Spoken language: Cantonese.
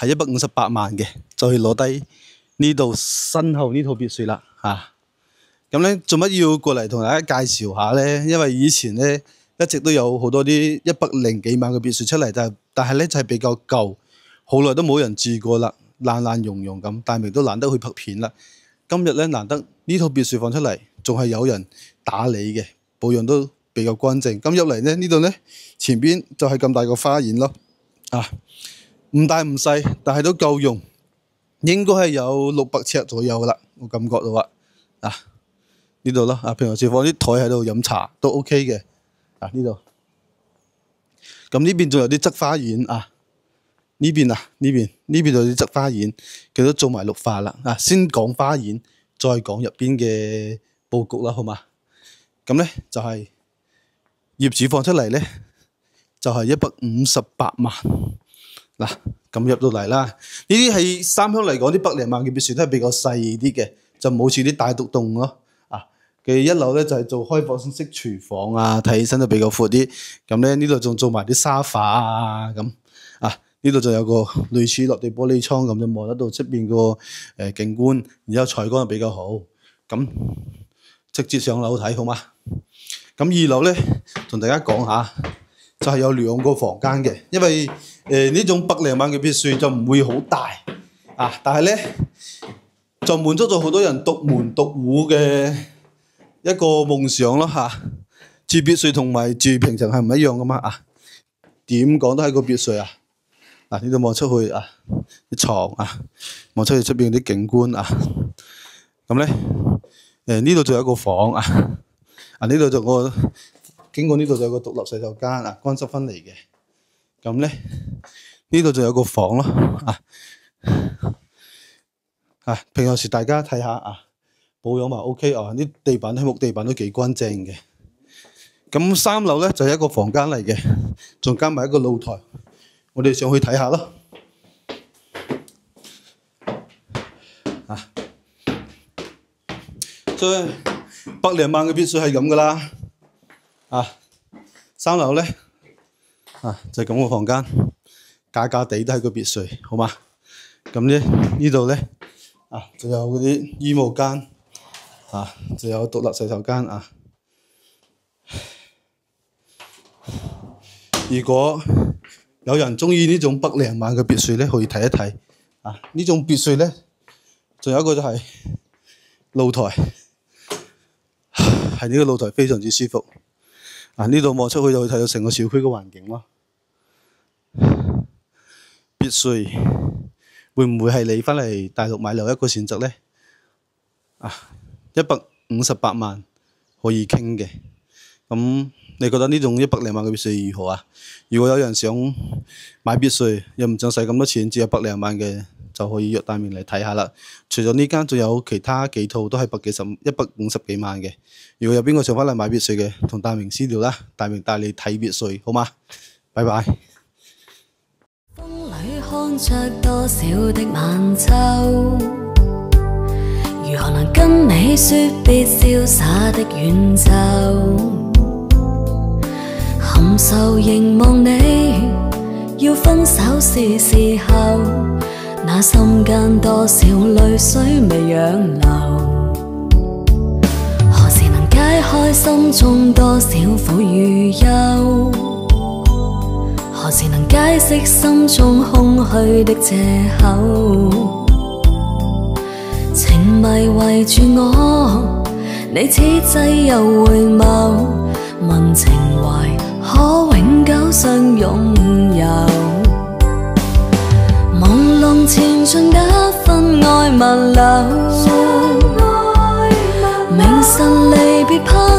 係158萬嘅，就去攞低呢度身後呢套別墅啦嚇。咁咧做乜要過嚟同大家介紹下咧？因為以前咧一直都有好多啲100幾萬嘅別墅出嚟，但係咧就係比較舊，好耐都冇人住過啦，爛爛溶溶咁，大明都懶得去拍片啦。今日咧難得呢套別墅放出嚟，仲係有人打理嘅，保養都比較乾淨。咁入嚟咧呢度咧前邊就係咁大個花園咯，唔大唔細，但係都夠用，應該係有600尺左右啦，我感覺到啊。呢度咯，平時放啲台喺度飲茶都 OK 嘅。呢度，咁呢邊仲有啲側花園呢邊就有啲側花園，佢都做埋綠化啦。先講花園，再講入邊嘅佈局啦，好嘛？咁咧就係業主放出嚟咧，就係158萬。咁入到嚟啦，呢啲係三鄉嚟講啲100零萬嘅別墅都係比較細啲嘅，就冇似啲大獨棟咯。佢一樓咧就係做開放式廚房睇起身都比較闊啲。咁咧呢度仲做埋啲沙發咁。呢度仲有個類似落地玻璃窗咁，就望得到出邊個景觀，然之後採光又比較好。咁直接上樓睇好嘛？咁2樓咧同大家講下，就係有2個房間嘅，因為呢種100零萬嘅別墅就唔會好大但係咧就滿足咗好多人獨門獨戶嘅一個夢想咯住別墅同埋住平層係唔一樣噶嘛點講都係個別墅呢度望出去啲床望出去出邊啲景觀咁咧呢度仲有一個房呢度就我經過呢度就有個獨立洗手間乾濕分離嘅。咁咧呢度仲有個房咯平時大家睇下保養埋 OK 啲地板啲木地板都幾乾淨嘅。咁3樓咧就係一個房間嚟嘅，仲加埋一個露台，我哋上去睇下咯。所以100零萬嘅別墅係咁噶啦3樓咧就係咁個房間，假假地都係個別墅，好嘛？咁咧呢度咧仲有嗰啲衣帽間仲有獨立洗手間如果有人中意呢種100零萬嘅別墅咧，可以睇一睇呢種別墅咧，仲有一個就係露台，係呢個露台非常之舒服呢度望出去就可以睇到成個小區嘅環境咯。別墅會唔會係你返嚟大陸買樓一個選擇咧？158萬可以傾嘅。咁你覺得呢種100零萬嘅別墅如何如果有人想買別墅又唔想使咁多錢，只有100零萬嘅，就可以約大明嚟睇下啦。除咗呢間，仲有其他幾套都係150幾萬嘅。如果有邊個想返嚟買別墅嘅，同大明私聊啦，大明帶你睇別墅，好嗎？拜拜。風裏看着多少的晚秋，如何能跟你說別瀟灑的遠走？含愁凝望你，要分手是時候，那心間多少淚水未養流，何時能解開心中多少苦與憂？何時能解釋心中空虛的藉口？情迷圍住我，你此際又回眸，問情懷可永久相擁有？朦朧前進得分外物流，明晨離別怕